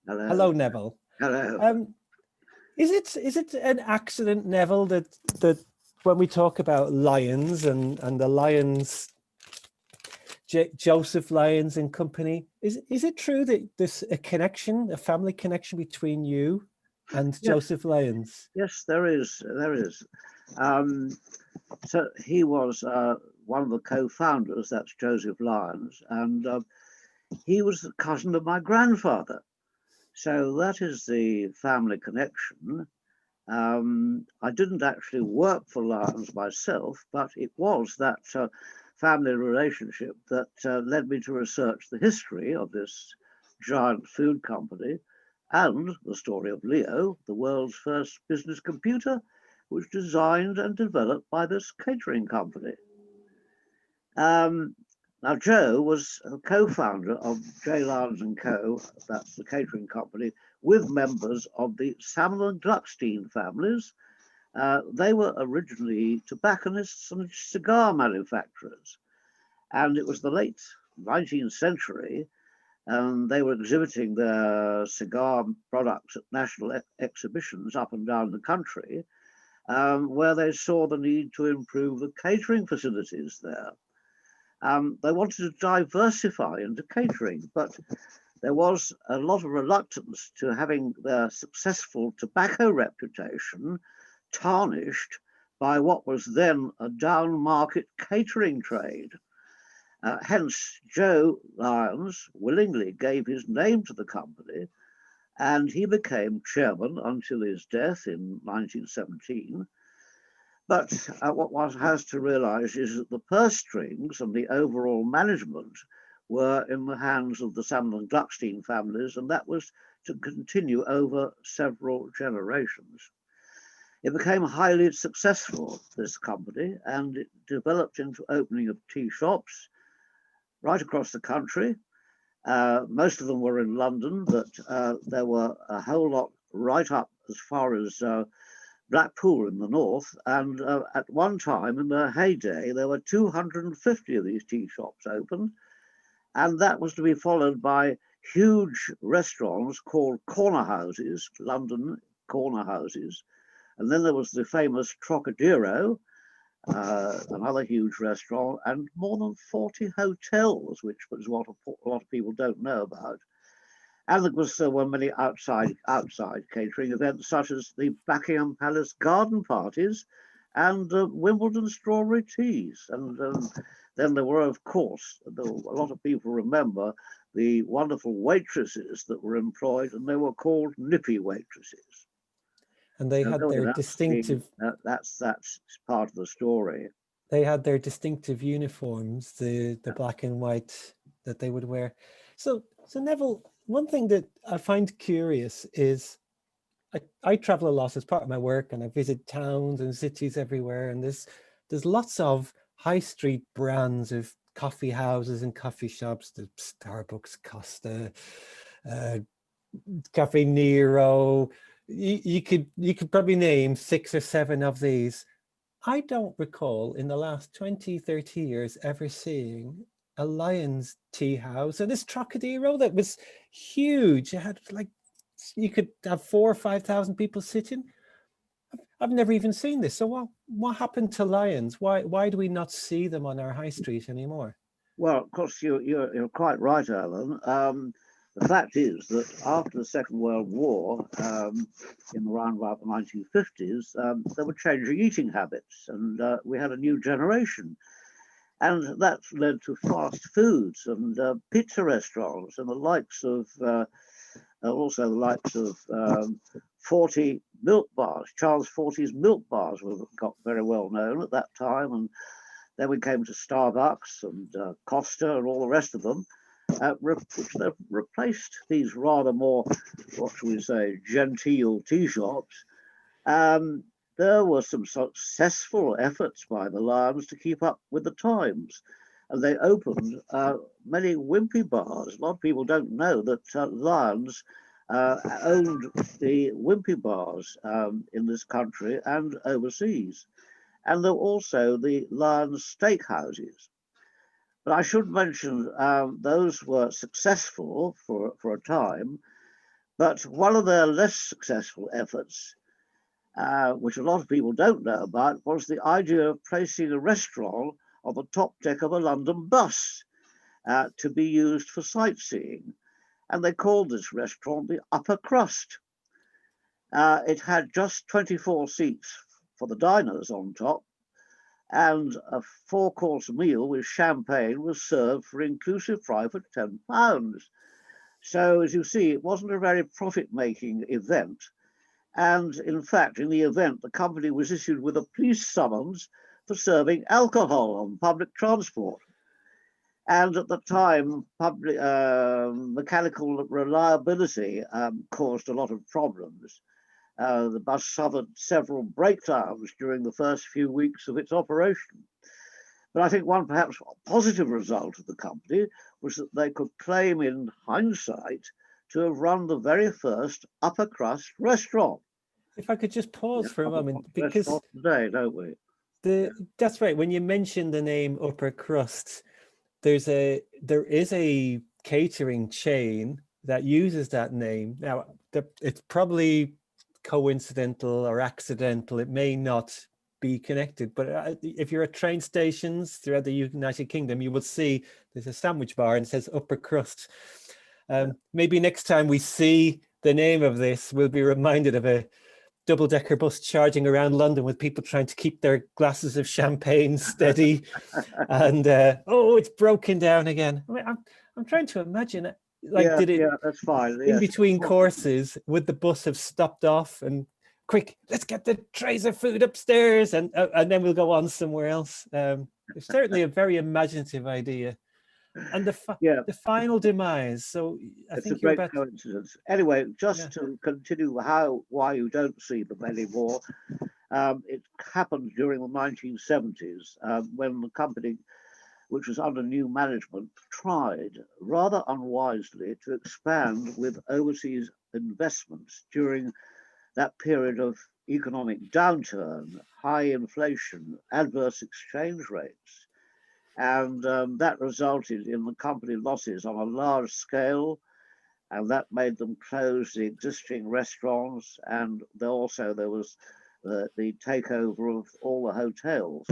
Hello. Hello, Neville. Hello. Um, is it an accident, Neville, that when we talk about Lyons and the Lyons, Joseph Lyons and company, is it true that there's a connection, a family connection between you and Yes, Joseph Lyons? yes, there is. There is. Um, so he was one of the co-founders. That's Joseph Lyons, and he was the cousin of my grandfather. So that is the family connection. I didn't actually work for Lyons myself, but it was that family relationship that led me to research the history of this giant food company and the story of Leo, the world's first business computer, was designed and developed by this catering company. Um, Now, Joe was a co-founder of J. Lyons and Co. That's the catering company, with members of the Salmon and Gluckstein families. They were originally tobacconists and cigar manufacturers, and it was the late 19th century. And they were exhibiting their cigar products at national exhibitions up and down the country, where they saw the need to improve the catering facilities there. They wanted to diversify into catering, but there was a lot of reluctance to having their successful tobacco reputation tarnished by what was then a down market catering trade. Hence, Joe Lyons willingly gave his name to the company and he became chairman until his death in 1917. But what one has to realize is that the purse strings and the overall management were in the hands of the Salmon and Gluckstein families, and that was to continue over several generations. It became highly successful, this company, and it developed into opening of tea shops right across the country. Most of them were in London, but there were a whole lot right up as far as Blackpool in the north. And at one time, in their heyday, there were 250 of these tea shops open. And that was to be followed by huge restaurants called corner houses, London corner houses. And then there was the famous Trocadero, another huge restaurant, and more than 40 hotels, which was what a lot of people don't know about. And there were many outside catering events, such as the Buckingham Palace garden parties and Wimbledon strawberry teas. And then there were, of course, a lot of people remember the wonderful waitresses that were employed, and they were called nippy waitresses. And they So had their distinctive that's part of the story. uniforms, the black and white that they would wear. So Neville, one thing that I find curious is I travel a lot as part of my work, and I visit towns and cities everywhere, and there's lots of high street brands of coffee houses and coffee shops, the Starbucks, Costa, uh, Cafe Nero. You could probably name six or seven of these. I don't recall in the last 20, 30 years ever seeing a Lyons tea house. And this Trocadero that was huge. It had like, you could have 4 or 5 thousand people sitting. I've never even seen this. So what happened to Lyons? Why do we not see them on our high street anymore? Well, of course, you're quite right, Alan. The fact is that after the Second World War, in around about the 1950s, there were changing eating habits, and we had a new generation. And that led to fast foods and pizza restaurants and the likes of also the likes of 40 milk bars. Charles Forty's milk bars got very well known at that time, and then we came to Starbucks and Costa and all the rest of them, which replaced these rather more, what shall we say, genteel tea shops. Um, there were some successful efforts by the Lions to keep up with the times. And they opened many wimpy bars. A lot of people don't know that Lions owned the wimpy bars in this country and overseas. And there were also the Lions steakhouses. But I should mention those were successful for a time, But one of their less successful efforts, which a lot of people don't know about, was the idea of placing a restaurant on the top deck of a London bus to be used for sightseeing. And they called this restaurant the Upper Crust. It had just 24 seats for the diners on top, and a four-course meal with champagne was served for inclusive price of £10. So, as you see, it wasn't a very profit-making event. And in fact, in the event, the company was issued with a police summons for serving alcohol on public transport. And at the time, mechanical reliability caused a lot of problems. The bus suffered several breakdowns during the first few weeks of its operation. But I think one perhaps positive result of the company was that they could claim in hindsight to have run the very first upper crust restaurant. If I could just pause for a moment, because restaurant today, don't we? that's right. When you mention the name Upper Crust, there is a catering chain that uses that name. Now, it's probably coincidental or accidental. It may not be connected, but if you're at train stations throughout the United Kingdom, you will see there's a sandwich bar and it says Upper Crust. Maybe next time we see the name of this, we'll be reminded of a double-decker bus charging around London with people trying to keep their glasses of champagne steady, and it's broken down again. I mean, I'm trying to imagine it. Like, that's fine. In between courses, would the bus have stopped off and quick, let's get the trays of food upstairs, and then we'll go on somewhere else. It's certainly a very imaginative idea. And the final demise. So I think it's a great coincidence. Anyway, just to continue why you don't see them anymore, it happened during the 1970s when the company, which was under new management, tried rather unwisely to expand with overseas investments during that period of economic downturn, high inflation, adverse exchange rates. And that resulted in the company losses on a large scale, and that made them close the existing restaurants. And there was the takeover of all the hotels,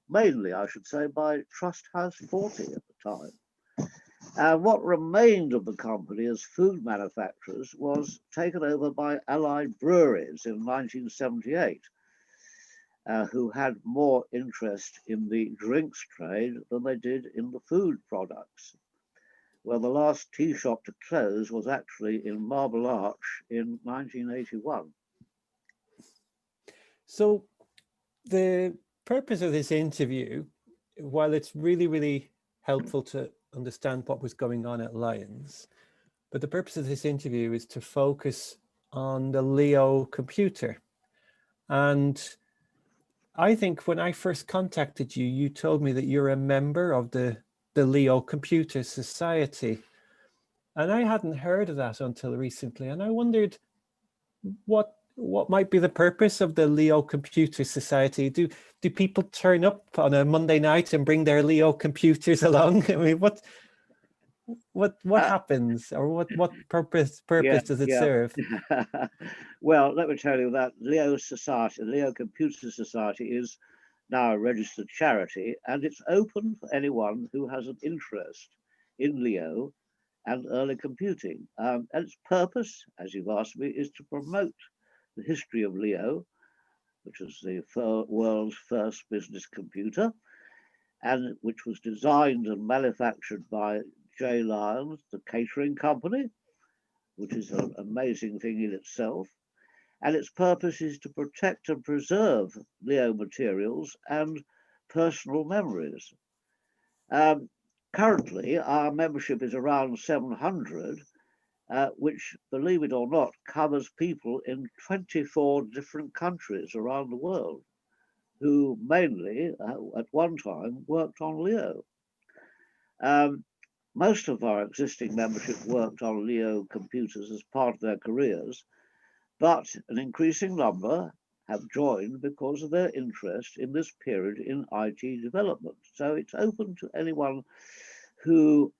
mainly, I should say, by Trust House 40 at the time. And what remained of the company as food manufacturers was taken over by Allied Breweries in 1978. Who had more interest in the drinks trade than they did in the food products. Well, the last tea shop to close was actually in Marble Arch in 1981. So the purpose of this interview, while it's really, really helpful to understand what was going on at Lyons, but the purpose of this interview is to focus on the Leo computer. And I think when I first contacted you, you told me that you're a member of the Leo Computer Society. And I hadn't heard of that until recently. And I wondered what might be the purpose of the Leo Computer Society. Do people turn up on a Monday night and bring their Leo computers along? I mean, what happens, or what purpose does it serve? Well, let me tell you that Leo Computer Society is now a registered charity, and it's open for anyone who has an interest in Leo and early computing. And its purpose, as you've asked me, is to promote the history of Leo, which is the world's first business computer, and which was designed and manufactured by J. Lyons, the catering company, which is an amazing thing in itself. And its purpose is to protect and preserve Leo materials and personal memories. Currently, our membership is around 700, which, believe it or not, covers people in 24 different countries around the world who mainly, at one time, worked on Leo. Most of our existing membership worked on Leo computers as part of their careers, but an increasing number have joined because of their interest in this period in IT development. So it's open to anyone who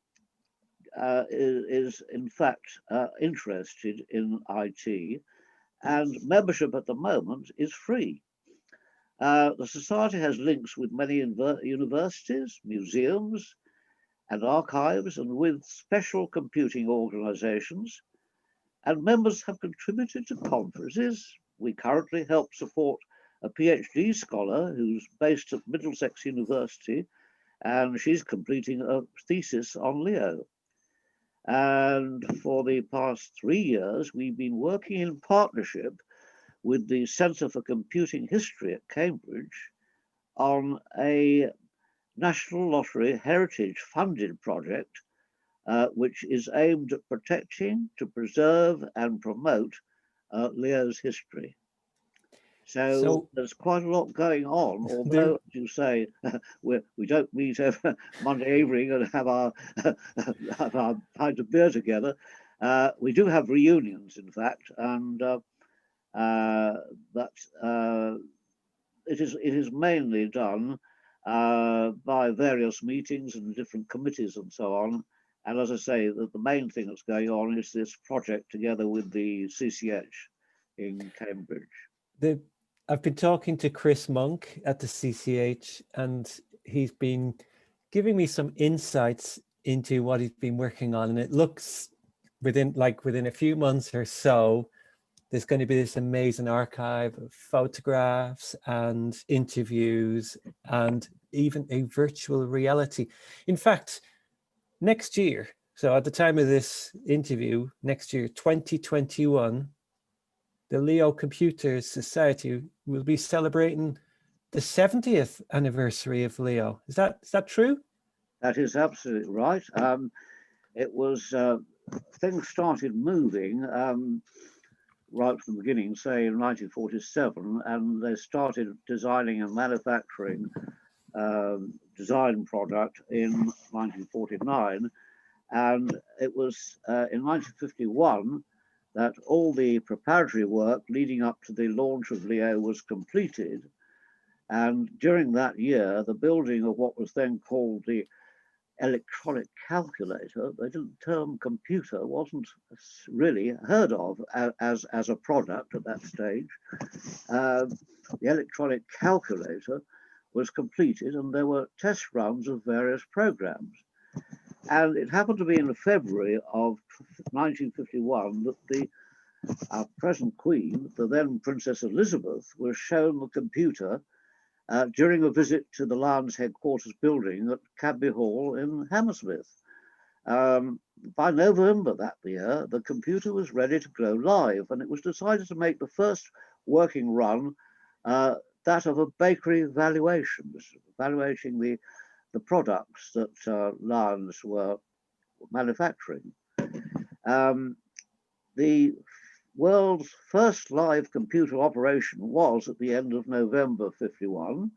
is in fact interested in IT, and membership at the moment is free. The Society has links with many universities, museums, and archives, and with special computing organizations, and members have contributed to conferences. We currently help support a PhD scholar who's based at Middlesex University, and she's completing a thesis on Leo. And for the past 3 years, we've been working in partnership with the Centre for Computing History at Cambridge on a National Lottery Heritage funded project, which is aimed at protecting, to preserve and promote Leo's history. So there's quite a lot going on, although, as you say, we don't meet every Monday evening and have our pint of beer together. We do have reunions, in fact, and but it is mainly done by various meetings and different committees and so on. And as I say, the main thing that's going on is this project together with the CCH in Cambridge. I've been talking to Chris Monk at the CCH, and he's been giving me some insights into what he's been working on. And it looks within a few months or so, there's going to be this amazing archive of photographs and interviews and even a virtual reality. In fact, next year, so at the time of this interview, next year, 2021, the Leo Computer Society will be celebrating the 70th anniversary of Leo. Is that true? That is absolutely right. It was, things started moving right from the beginning, say in 1947, and they started designing and manufacturing design product in 1949. And it was in 1951 that all the preparatory work leading up to the launch of Leo was completed. And during that year, the building of what was then called the electronic calculator, the term computer wasn't really heard of as a product at that stage. The electronic calculator was completed, and there were test runs of various programs. And it happened to be in February of 1951 that our present Queen, the then Princess Elizabeth, was shown the computer during a visit to the Lyons headquarters building at Cadby Hall in Hammersmith. By November that year, the computer was ready to go live, and it was decided to make the first working run that of a bakery valuation, evaluating the products that Lyons were manufacturing. The world's first live computer operation was at the end of November 51,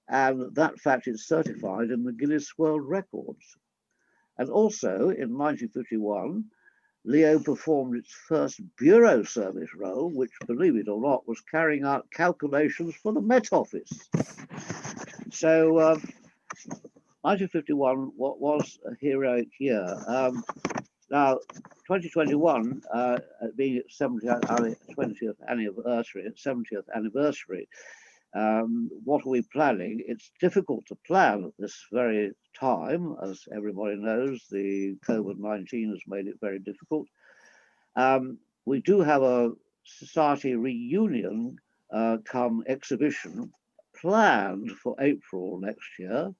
and that fact is certified in the Guinness World Records. And also in 1951, Leo performed its first bureau service role, which, believe it or not, was carrying out calculations for the Met Office. So 1951 was a heroic year. Now, 2021 being its 70th anniversary, what are we planning? It's difficult to plan at this very time, as everybody knows. The COVID-19 has made it very difficult. We do have a society reunion come exhibition planned for April next year.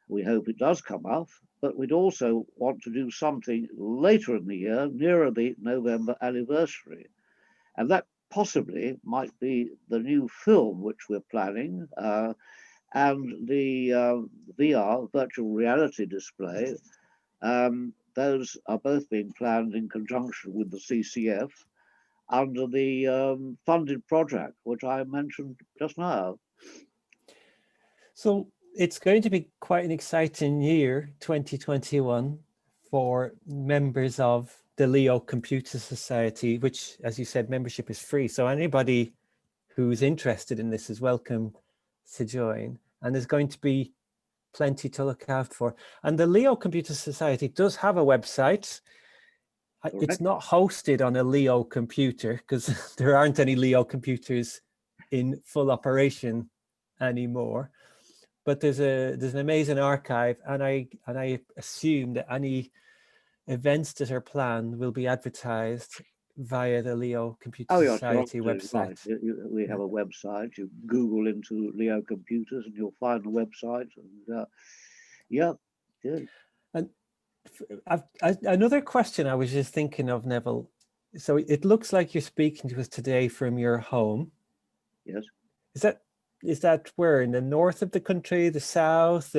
We hope it does come off, but we'd also want to do something later in the year, nearer the November anniversary. And that possibly might be the new film which we're planning, and the VR, virtual reality display. Those are both being planned in conjunction with the CCF under the funded project, which I mentioned just now. So it's going to be quite an exciting year, 2021, for members of the Leo Computer Society, which, as you said, membership is free. So anybody who's interested in this is welcome to join. And there's going to be plenty to look out for. And the Leo Computer Society does have a website. It's not hosted on a Leo computer because there aren't any Leo computers in full operation anymore. But there's an amazing archive, and I assume that any events that are planned will be advertised via the Leo Computer Society website. Right. We have a website. You Google into Leo Computers and you'll find the website. And yeah, good. And another question I was just thinking of, Neville. So it looks like you're speaking to us today from your home. Yes. Is that where, in the north of the country, the south?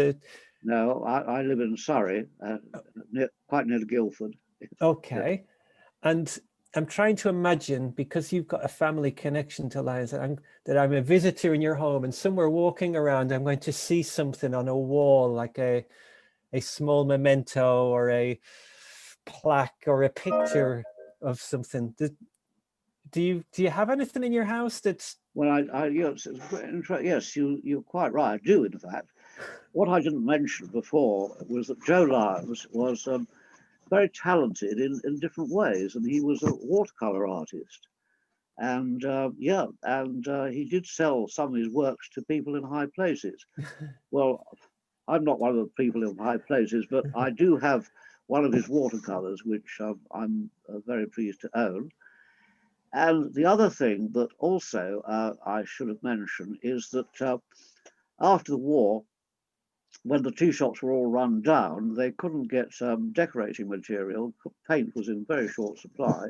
No, I live in Surrey, quite near Guildford. Okay. And I'm trying to imagine, because you've got a family connection to Lyons, that I'm a visitor in your home, and somewhere walking around, I'm going to see something on a wall, like a small memento or a plaque or a picture of something. Do you have anything in your house that's... Well, yes, you're quite right. I do, in fact. What I didn't mention before was that Joe Lyons was very talented in different ways, and he was a watercolor artist. And he did sell some of his works to people in high places. Well, I'm not one of the people in high places, but I do have one of his watercolors, which I'm very pleased to own. And the other thing that also I should have mentioned is that after the war, when the tea shops were all run down, they couldn't get decorating material. Paint was in very short supply.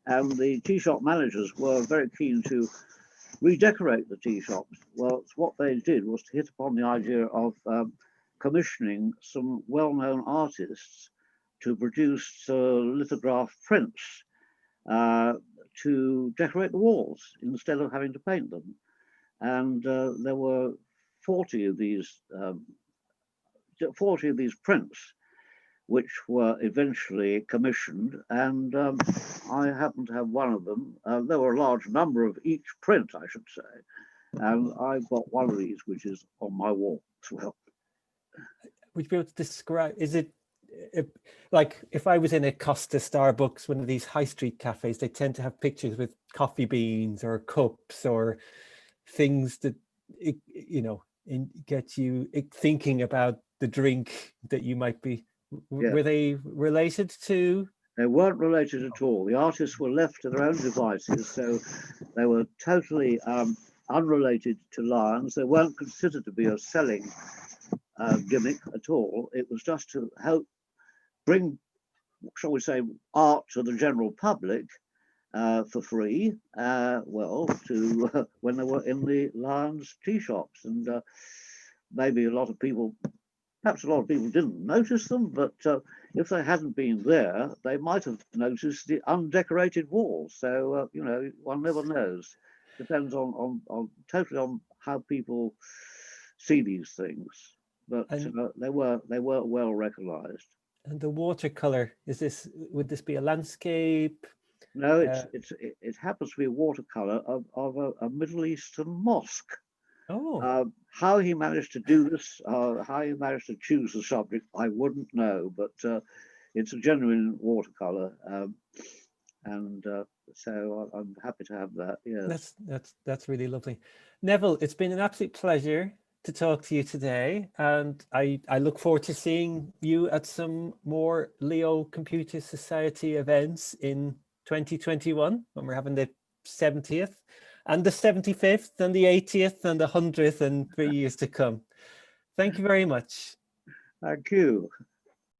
And the tea shop managers were very keen to redecorate the tea shops. Well, what they did was to hit upon the idea of commissioning some well-known artists to produce lithograph prints to decorate the walls instead of having to paint them. And there were 40 of these prints, which were eventually commissioned, and I happen to have one of them. There were a large number of each print, I should say, and I've got one of these, which is on my wall as well. Would you be able to describe, is it like if I was in a Costa, Starbucks, one of these high street cafes, they tend to have pictures with coffee beans or cups or things that, get you thinking about the drink that you might be... Yeah. Were they related to? They weren't related at all. The artists were left to their own devices, so they were totally unrelated to Lyons. They weren't considered to be a selling gimmick at all. It was just to help bring, shall we say, art to the general public for free, when they were in the Lyons tea shops. And maybe perhaps a lot of people didn't notice them, but if they hadn't been there, they might have noticed the undecorated walls. So, one never knows. Depends totally on how people see these things. But they were well recognized. And the watercolor, would this be a landscape? No, it happens to be a watercolor of a Middle Eastern mosque. Oh. How he managed to do this, how he managed to choose the subject, I wouldn't know, but it's a genuine watercolor, and so I'm happy to have that. Yes, that's really lovely. Neville, it's been an absolute pleasure to talk to you today, and I look forward to seeing you at some more Leo Computer Society events in 2021 when we're having the 70th. And the 75th and the 80th and the 100th and for years to come. Thank you very much. Thank you.